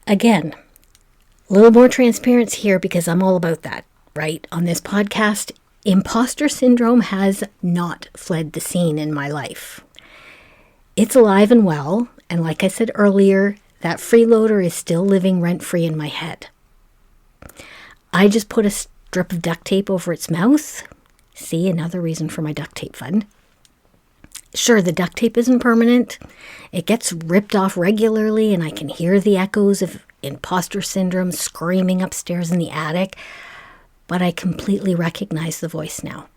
Again, a little more transparency here because I'm all about that, right? On this podcast, imposter syndrome has not fled the scene in my life. It's alive and well, and like I said earlier, that freeloader is still living rent-free in my head. I just put a strip of duct tape over its mouth. See, another reason for my duct tape fund. Sure, the duct tape isn't permanent. It gets ripped off regularly, and I can hear the echoes of imposter syndrome screaming upstairs in the attic, but I completely recognize the voice now.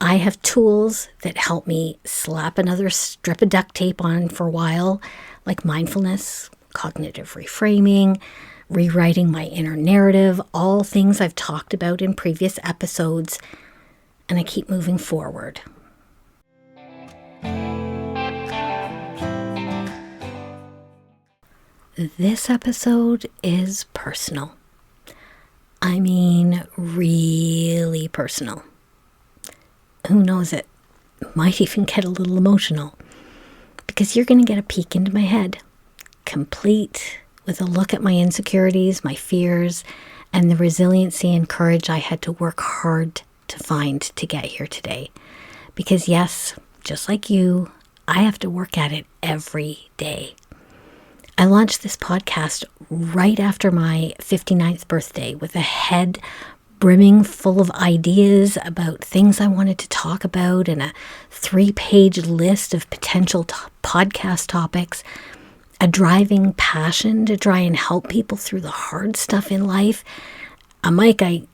I have tools that help me slap another strip of duct tape on for a while, like mindfulness, cognitive reframing, rewriting my inner narrative, all things I've talked about in previous episodes, and I keep moving forward. This episode is personal. I mean, really personal. Who knows, it might even get a little emotional, because you're going to get a peek into my head, complete with a look at my insecurities, my fears, and the resiliency and courage I had to work hard to find to get here today. Because yes, just like you, I have to work at it every day. I launched this podcast right after my 59th birthday with a head brimming full of ideas about things I wanted to talk about and a 3-page list of potential podcast topics, a driving passion to try and help people through the hard stuff in life, a mic I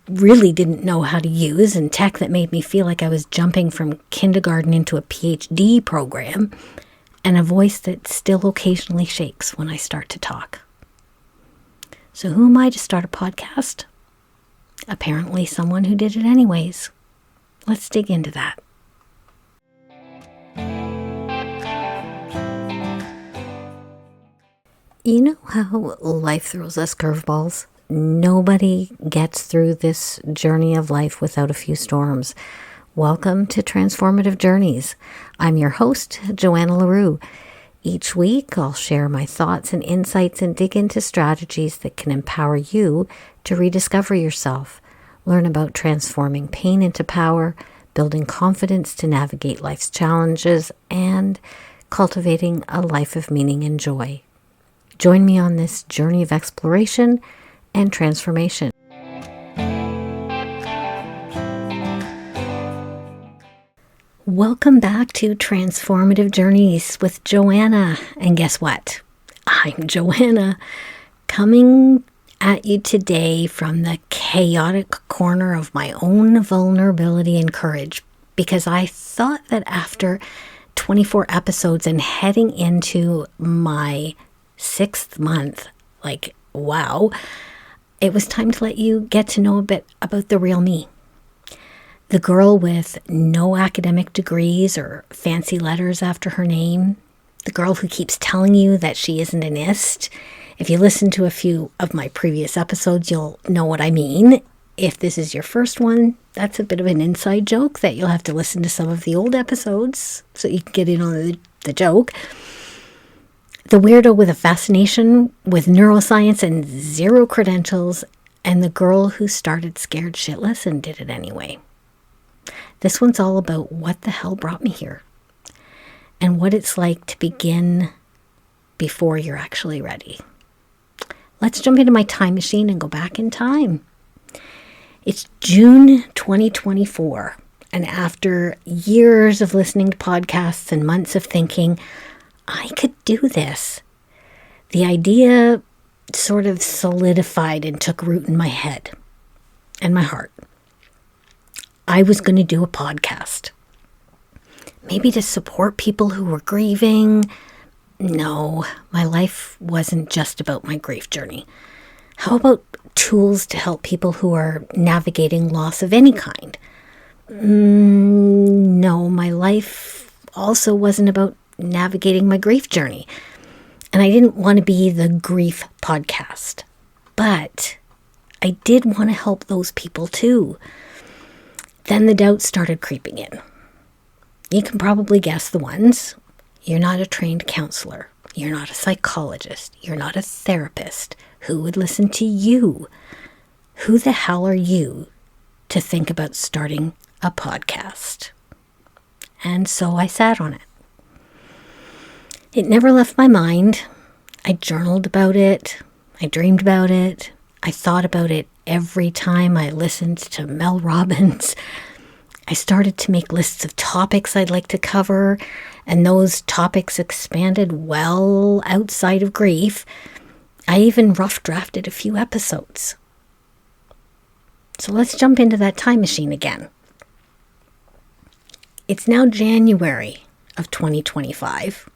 really didn't know how to use, and tech that made me feel like I was jumping from kindergarten into a PhD program, and a voice that still occasionally shakes when I start to talk. So who am I to start a podcast? Apparently someone who did it anyways. Let's dig into that. You know how life throws us curveballs? Nobody gets through this journey of life without a few storms. Welcome to Transformative Journeys. I'm your host, Joanna LaRue. Each week, I'll share my thoughts and insights and dig into strategies that can empower you to rediscover yourself, learn about transforming pain into power, building confidence to navigate life's challenges, and cultivating a life of meaning and joy. Join me on this journey of exploration and transformation. Welcome back to Transformative Journeys with Joanna. And guess what? I'm Joanna, coming at you today from the chaotic corner of my own vulnerability and courage, because I thought that after 24 episodes and heading into my 6th month, like, wow, it was time to let you get to know a bit about the real me. The girl with no academic degrees or fancy letters after her name. The girl who keeps telling you that she isn't an ist. If you listen to a few of my previous episodes, you'll know what I mean. If this is your first one, that's a bit of an inside joke that you'll have to listen to some of the old episodes so you can get in on the joke. The weirdo with a fascination with neuroscience and 0 credentials, and the girl who started scared shitless and did it anyway. This one's all about what the hell brought me here and what it's like to begin before you're actually ready. Let's jump into my time machine and go back in time. It's June 2024, and after years of listening to podcasts and months of thinking, I could do this, the idea sort of solidified and took root in my head and my heart. I was going to do a podcast. Maybe to support people who were grieving. No, my life wasn't just about my grief journey. How about tools to help people who are navigating loss of any kind? No, my life also wasn't about navigating my grief journey. And I didn't want to be the grief podcast. But I did want to help those people too. Then the doubts started creeping in. You can probably guess the ones. You're not a trained counselor. You're not a psychologist. You're not a therapist. Who would listen to you? Who the hell are you to think about starting a podcast? And so I sat on it. It never left my mind. I journaled about it. I dreamed about it. I thought about it every time I listened to Mel Robbins. I started to make lists of topics I'd like to cover, and those topics expanded well outside of grief. I even rough drafted a few episodes. So let's jump into that time machine again. It's now January of 2025.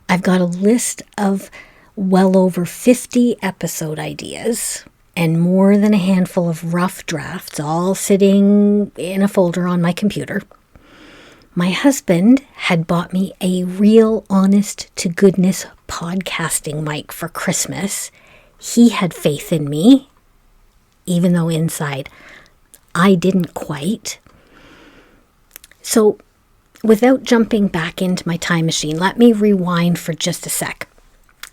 I've got a list of well over 50 episode ideas and more than a handful of rough drafts all sitting in a folder on my computer. My husband had bought me a real honest-to-goodness podcasting mic for Christmas. He had faith in me, even though inside I didn't quite. So, without jumping back into my time machine, let me rewind for just a sec,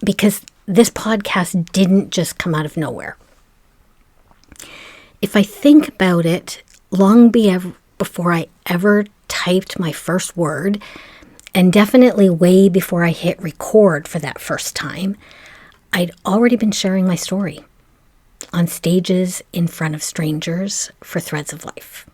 because this podcast didn't just come out of nowhere. If I think about it, long before I ever typed my first word, and definitely way before I hit record for that first time, I'd already been sharing my story on stages in front of strangers for Threads of Life.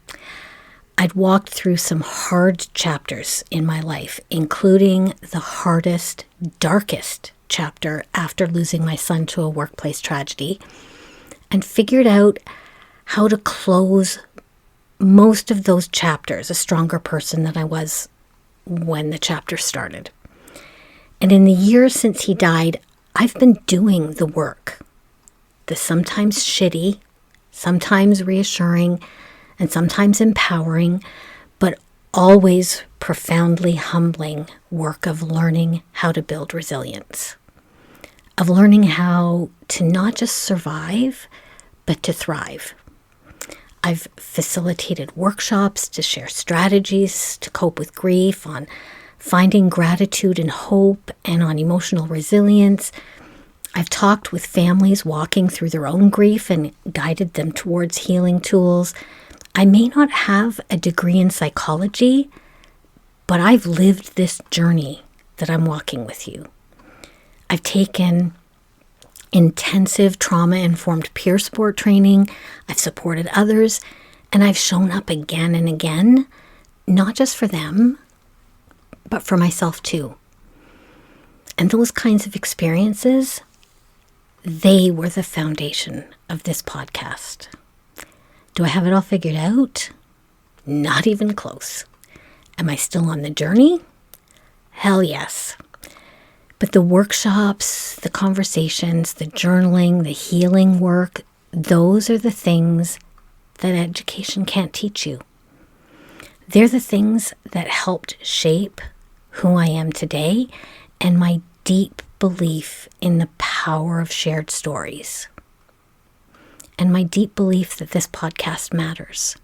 I'd walked through some hard chapters in my life, including the hardest, darkest chapter after losing my son to a workplace tragedy, and figured out how to close most of those chapters a stronger person than I was when the chapter started. And in the years since he died, I've been doing the work, the sometimes shitty, sometimes reassuring, and sometimes empowering, but always profoundly humbling work of learning how to build resilience, of learning how to not just survive, but to thrive. I've facilitated workshops to share strategies to cope with grief, on finding gratitude and hope, and on emotional resilience. I've talked with families walking through their own grief and guided them towards healing tools. I may not have a degree in psychology, but I've lived this journey that I'm walking with you. I've taken intensive trauma-informed peer support training. I've supported others, and I've shown up again and again, not just for them, but for myself too. And those kinds of experiences, they were the foundation of this podcast. Do I have it all figured out? Not even close. Am I still on the journey? Hell yes. But the workshops, the conversations, the journaling, the healing work, those are the things that education can't teach you. They're the things that helped shape who I am today and my deep belief in the power of shared stories. And my deep belief that this podcast matters.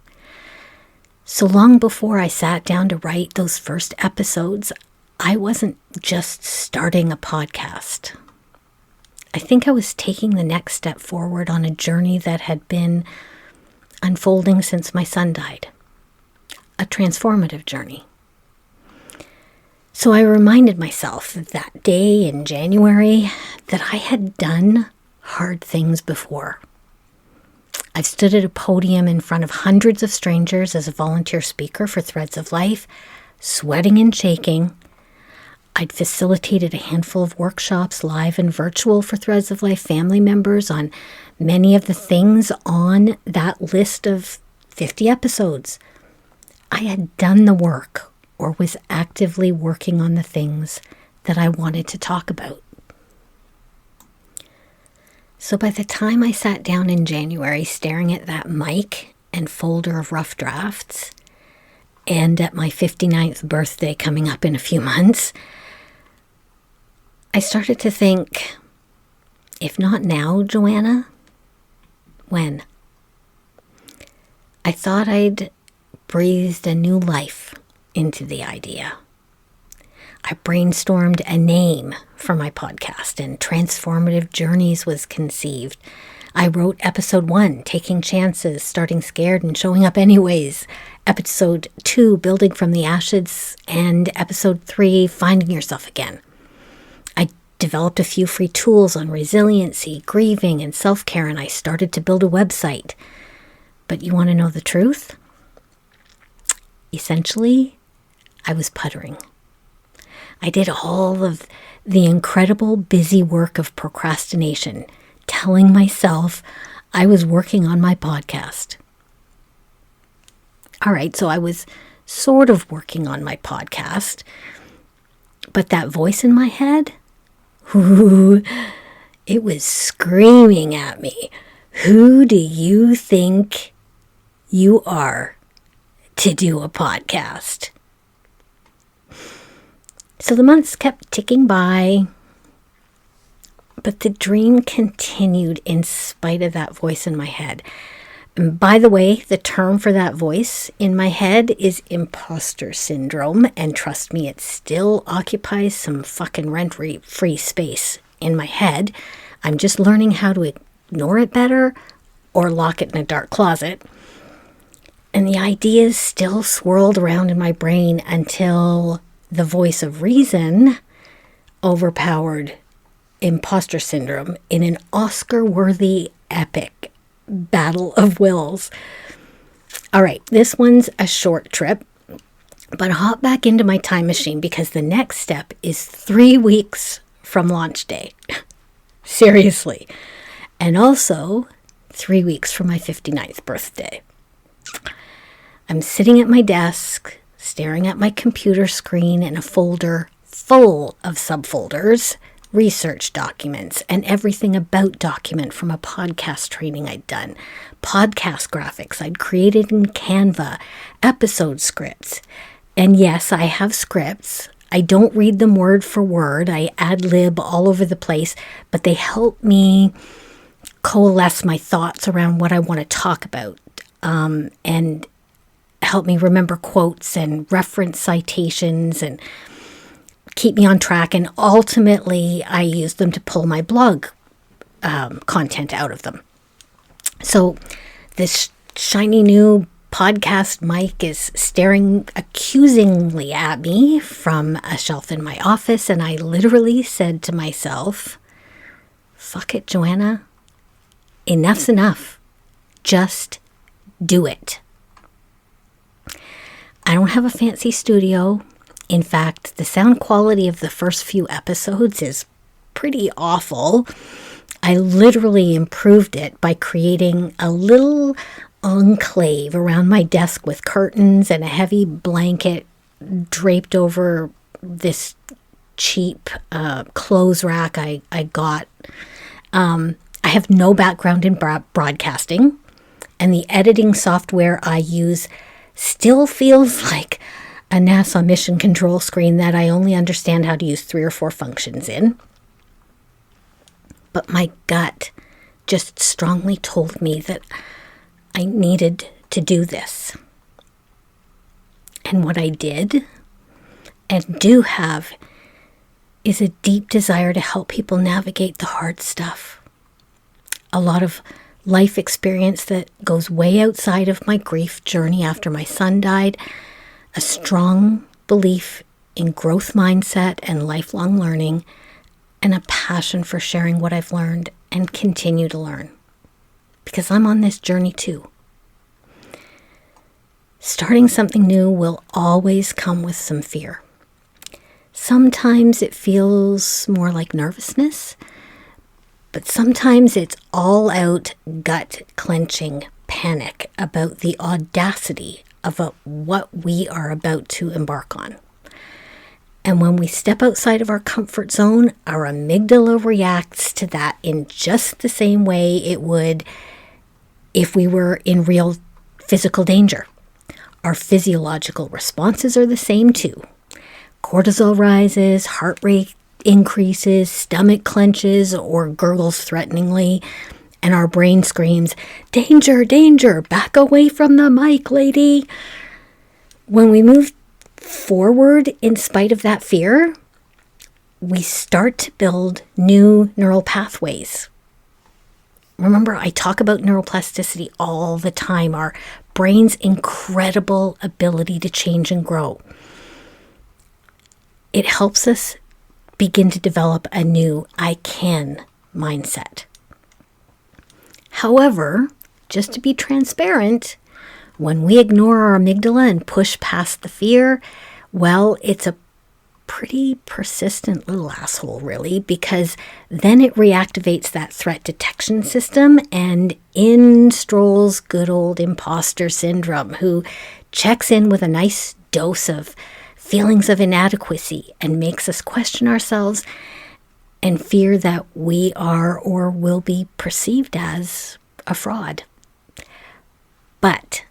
So long before I sat down to write those first episodes, I wasn't just starting a podcast. I think I was taking the next step forward on a journey that had been unfolding since my son died. A transformative journey. So I reminded myself that day in January that I had done hard things before. I've stood at a podium in front of hundreds of strangers as a volunteer speaker for Threads of Life, sweating and shaking. I'd facilitated a handful of workshops, live and virtual, for Threads of Life family members on many of the things on that list of 50 episodes. I had done the work, or was actively working on the things that I wanted to talk about. So by the time I sat down in January staring at that mic and folder of rough drafts, and at my 59th birthday coming up in a few months, I started to think, if not now, Joanna, when? I thought I'd breathed a new life into the idea. I brainstormed a name for my podcast, and Transformative Journeys was conceived. I wrote episode 1, Taking Chances, Starting Scared and Showing Up Anyways. Episode 2, Building from the Ashes. And episode 3, Finding Yourself Again. I developed a few free tools on resiliency, grieving, and self-care, and I started to build a website. But you want to know the truth? Essentially, I was puttering. I did all of the incredible busy work of procrastination, telling myself I was working on my podcast. All right, so I was sort of working on my podcast, but that voice in my head, ooh, it was screaming at me. Who do you think you are to do a podcast? So the months kept ticking by, but the dream continued in spite of that voice in my head. And by the way, the term for that voice in my head is Imposter Syndrome. And trust me, it still occupies some fucking rent-free space in my head. I'm just learning how to ignore it better or lock it in a dark closet. And the ideas still swirled around in my brain until the voice of reason overpowered Imposter Syndrome in an Oscar-worthy epic battle of wills. All right, this one's a short trip, but hop back into my time machine because the next step is 3 weeks from launch day. Seriously. And also 3 weeks from my 59th birthday. I'm sitting at my desk, staring at my computer screen in a folder full of subfolders, research documents, and everything about document from a podcast training I'd done, podcast graphics I'd created in Canva, episode scripts. And yes, I have scripts. I don't read them word for word. I ad-lib all over the place, but they help me coalesce my thoughts around what I want to talk about, and help me remember quotes and reference citations and keep me on track. And ultimately, I use them to pull my blog content out of them. So this shiny new podcast mic is staring accusingly at me from a shelf in my office. And I literally said to myself, fuck it, Joanna. Enough's enough. Just do it. I don't have a fancy studio. In fact, the sound quality of the first few episodes is pretty awful. I literally improved it by creating a little enclave around my desk with curtains and a heavy blanket draped over this cheap clothes rack I got. I have no background in broadcasting, and the editing software I use still feels like a NASA mission control screen that I only understand how to use 3 or 4 functions in. But my gut just strongly told me that I needed to do this. And what I did and do have is a deep desire to help people navigate the hard stuff. A lot of life experience that goes way outside of my grief journey after my son died, a strong belief in growth mindset and lifelong learning, and a passion for sharing what I've learned and continue to learn. Because I'm on this journey too. Starting something new will always come with some fear. Sometimes it feels more like nervousness, but sometimes it's all out gut-clenching panic about the audacity of what we are about to embark on. And when we step outside of our comfort zone, our amygdala reacts to that in just the same way it would if we were in real physical danger. Our physiological responses are the same too. Cortisol rises, heart rate increases, stomach clenches or gurgles threateningly, and our brain screams, "Danger, danger, back away from the mic, lady." When we move forward in spite of that fear, we start to build new neural pathways. Remember, I talk about neuroplasticity all the time, our brain's incredible ability to change and grow. It helps us begin to develop a new I can mindset. However, just to be transparent, when we ignore our amygdala and push past the fear, well, it's a pretty persistent little asshole, really, because then it reactivates that threat detection system and in strolls good old imposter syndrome, who checks in with a nice dose of feelings of inadequacy and makes us question ourselves and fear that we are or will be perceived as a fraud. But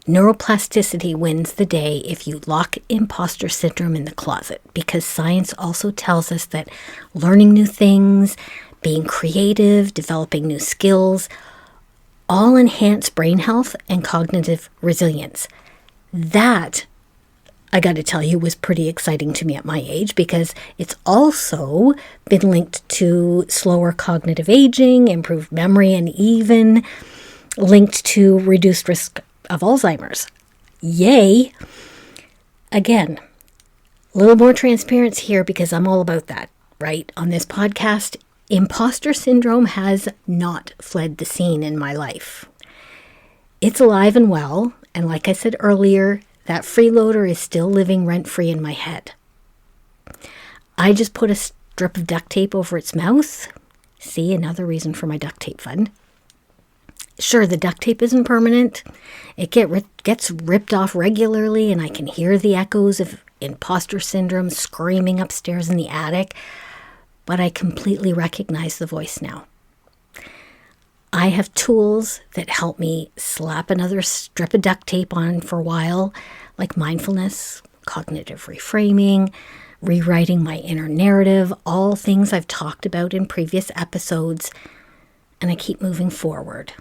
neuroplasticity wins the day if you lock imposter syndrome in the closet, because science also tells us that learning new things, being creative, developing new skills, all enhance brain health and cognitive resilience. That, I got to tell you, was pretty exciting to me at my age, because it's also been linked to slower cognitive aging, improved memory, and even linked to reduced risk of Alzheimer's. Yay! Again, a little more transparency here because I'm all about that, right? On this podcast, imposter syndrome has not fled the scene in my life. It's alive and well, and like I said earlier, that freeloader is still living rent-free in my head. I just put a strip of duct tape over its mouth. See, another reason for my duct tape fund. Sure, the duct tape isn't permanent. It gets ripped off regularly, and I can hear the echoes of imposter syndrome screaming upstairs in the attic, but I completely recognize the voice now. I have tools that help me slap another strip of duct tape on for a while, like mindfulness, cognitive reframing, rewriting my inner narrative, all things I've talked about in previous episodes, and I keep moving forward.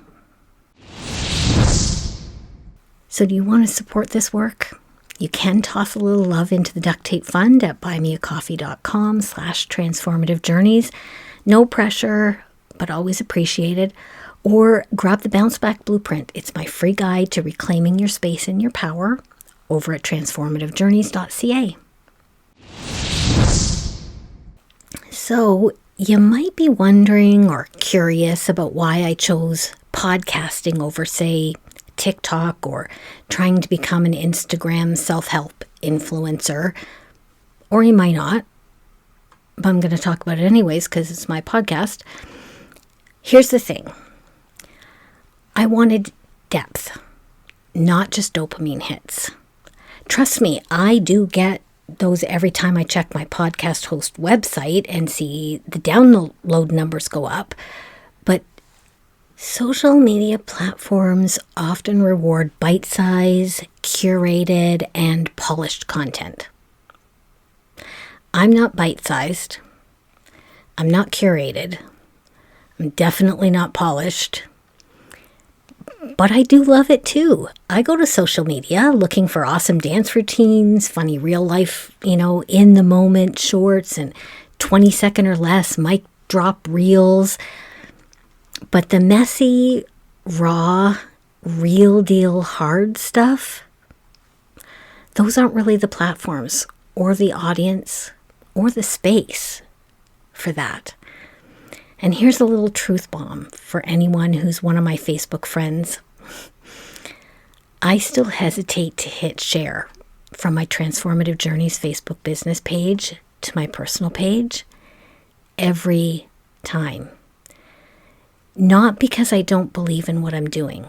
So do you want to support this work? You can toss a little love into the duct tape fund at buymeacoffee.com/transformativejourneys. No pressure, but always appreciated. Or grab the Bounce Back Blueprint. It's my free guide to reclaiming your space and your power over at transformativejourneys.ca. So you might be wondering or curious about why I chose podcasting over, say, TikTok or trying to become an Instagram self-help influencer. Or you might not, but I'm going to talk about it anyways because it's my podcast. Here's the thing. I wanted depth, not just dopamine hits. Trust me, I do get those every time I check my podcast host website and see the download numbers go up. But social media platforms often reward bite-sized, curated, and polished content. I'm not bite-sized. I'm not curated. I'm definitely not polished. But I do love it too. I go to social media looking for awesome dance routines, funny real life, in the moment shorts and 20-second or less mic drop reels. But the messy, raw, real deal hard stuff, those aren't really the platforms or the audience or the space for that. And here's a little truth bomb for anyone who's one of my Facebook friends. I still hesitate to hit share from my Transformative Journeys Facebook business page to my personal page every time. Not because I don't believe in what I'm doing,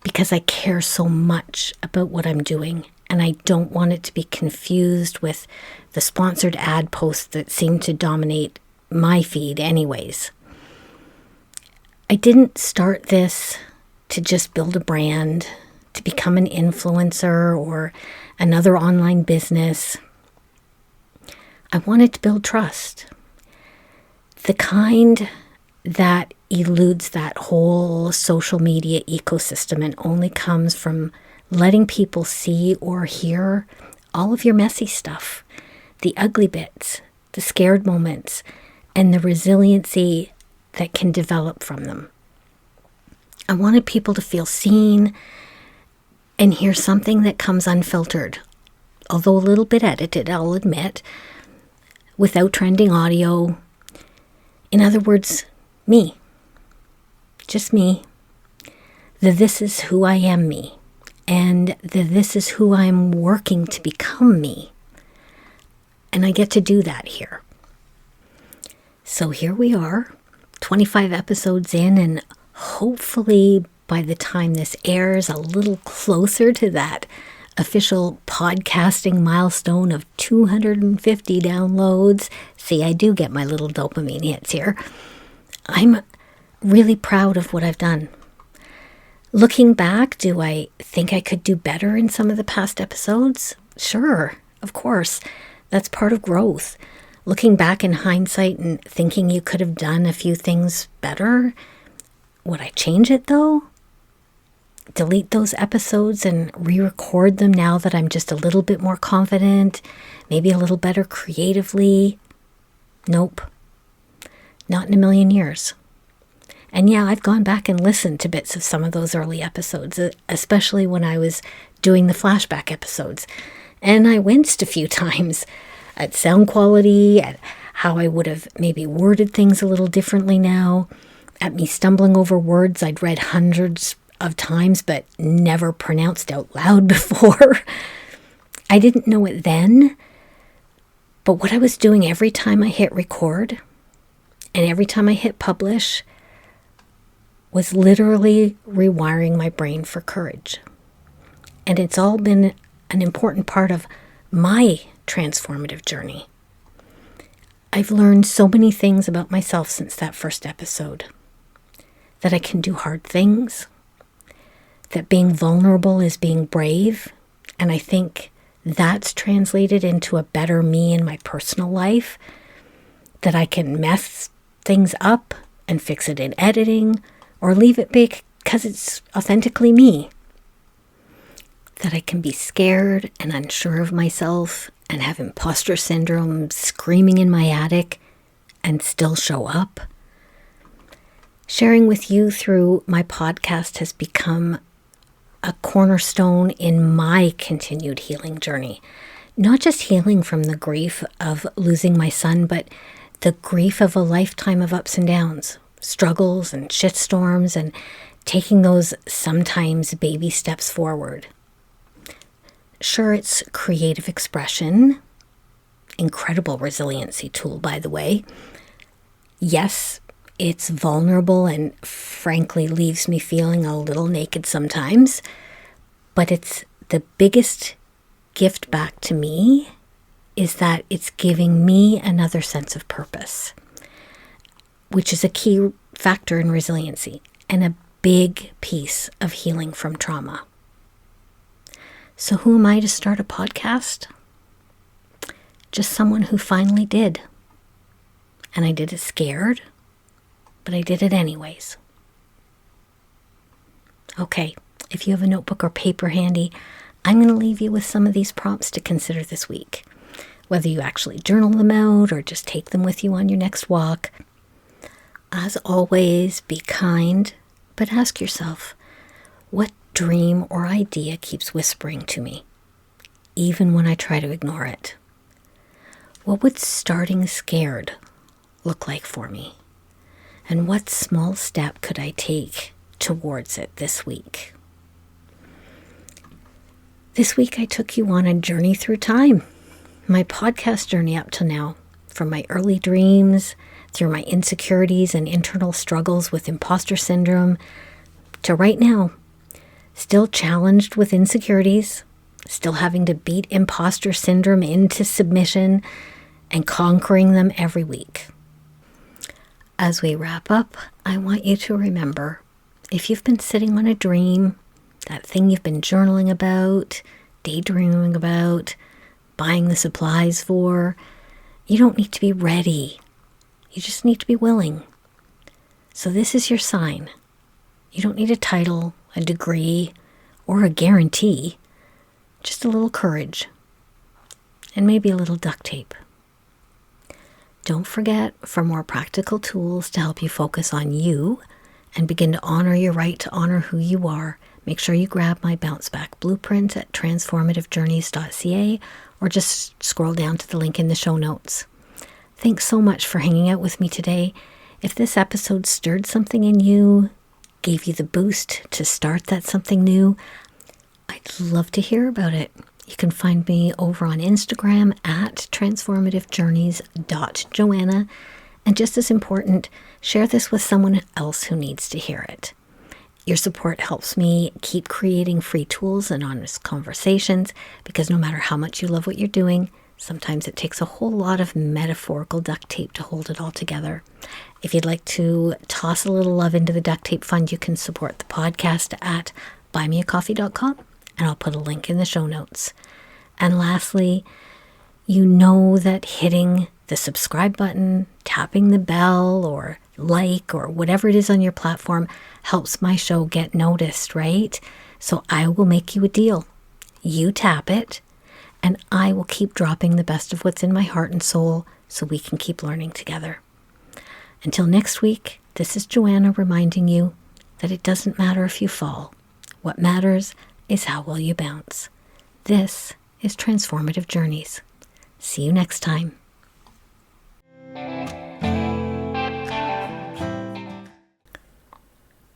because I care so much about what I'm doing and I don't want it to be confused with the sponsored ad posts that seem to dominate my feed anyways. I didn't start this to just build a brand, to become an influencer or another online business. I wanted to build trust. The kind that eludes that whole social media ecosystem and only comes from letting people see or hear all of your messy stuff, the ugly bits, the scared moments, and the resiliency that can develop from them. I wanted people to feel seen and hear something that comes unfiltered, although a little bit edited, I'll admit, without trending audio. In other words, me. Just me. The this is who I am me. And the this is who I'm working to become me. And I get to do that here. So here we are, 25 episodes in, and hopefully by the time this airs, a little closer to that official podcasting milestone of 250 downloads. See, I do get my little dopamine hits here. I'm really proud of what I've done. Looking back, do I think I could do better in some of the past episodes? Sure, of course. That's part of growth. Looking back in hindsight and thinking you could have done a few things better. Would I change it though? Delete those episodes and re-record them now that I'm just a little bit more confident, maybe a little better creatively? Nope. Not in a million years. And yeah, I've gone back and listened to bits of some of those early episodes, especially when I was doing the flashback episodes. And I winced a few times at sound quality, at how I would have maybe worded things a little differently now, at me stumbling over words I'd read hundreds of times but never pronounced out loud before. I didn't know it then, but what I was doing every time I hit record and every time I hit publish was literally rewiring my brain for courage. And it's all been an important part of my transformative journey. I've learned so many things about myself since that first episode. That I can do hard things, that being vulnerable is being brave, and I think that's translated into a better me in my personal life, that I can mess things up and fix it in editing, or leave it because it's authentically me, that I can be scared and unsure of myself and have imposter syndrome screaming in my attic and still show up. Sharing with you through my podcast has become a cornerstone in my continued healing journey. Not just healing from the grief of losing my son, but the grief of a lifetime of ups and downs, struggles and shitstorms, and taking those sometimes baby steps forward. Sure, it's creative expression, incredible resiliency tool, by the way. Yes, it's vulnerable and frankly leaves me feeling a little naked sometimes, but it's the biggest gift back to me is that it's giving me another sense of purpose, which is a key factor in resiliency and a big piece of healing from trauma. So who am I to start a podcast? Just someone who finally did. And I did it scared, but I did it anyways. Okay, if you have a notebook or paper handy, I'm going to leave you with some of these prompts to consider this week. Whether you actually journal them out or just take them with you on your next walk. As always, be kind, but ask yourself, what dream or idea keeps whispering to me, even when I try to ignore it? What would starting scared look like for me? And what small step could I take towards it this week? This week I took you on a journey through time, my podcast journey up to now, from my early dreams, through my insecurities and internal struggles with imposter syndrome, to right now, still challenged with insecurities, still having to beat imposter syndrome into submission and conquering them every week. As we wrap up, I want you to remember, if you've been sitting on a dream, that thing you've been journaling about, daydreaming about, buying the supplies for, you don't need to be ready. You just need to be willing. So this is your sign. You don't need a title, a degree, or a guarantee, just a little courage and maybe a little duct tape. Don't forget, for more practical tools to help you focus on you and begin to honor your right to honor who you are, make sure you grab my Bounce Back Blueprint at transformativejourneys.ca or just scroll down to the link in the show notes. Thanks so much for hanging out with me today. If this episode stirred something in you, gave you the boost to start that something new, I'd love to hear about it. You can find me over on Instagram at transformativejourneys.joanna. And just as important, share this with someone else who needs to hear it. Your support helps me keep creating free tools and honest conversations, because no matter how much you love what you're doing, sometimes it takes a whole lot of metaphorical duct tape to hold it all together. If you'd like to toss a little love into the duct tape fund, you can support the podcast at buymeacoffee.com, and I'll put a link in the show notes. And lastly, you know that hitting the subscribe button, tapping the bell, or like, or whatever it is on your platform helps my show get noticed, right? So I will make you a deal. You tap it, and I will keep dropping the best of what's in my heart and soul so we can keep learning together. Until next week, this is Joanna reminding you that it doesn't matter if you fall. What matters is how well you bounce. This is Transformative Journeys. See you next time.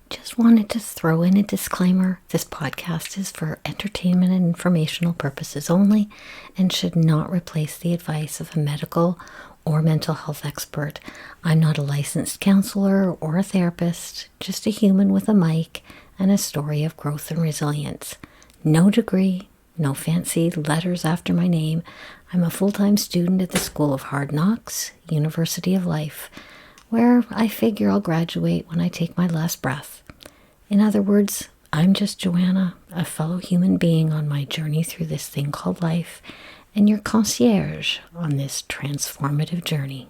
Just wanted to throw in a disclaimer. This podcast is for entertainment and informational purposes only and should not replace the advice of a medical or mental health expert. I'm not a licensed counselor or a therapist, just a human with a mic and a story of growth and resilience. No degree, no fancy letters after my name. I'm a full-time student at the School of Hard Knocks, University of Life, where I figure I'll graduate when I take my last breath. In other words, I'm just Joanna, a fellow human being on my journey through this thing called life, and your concierge on this transformative journey.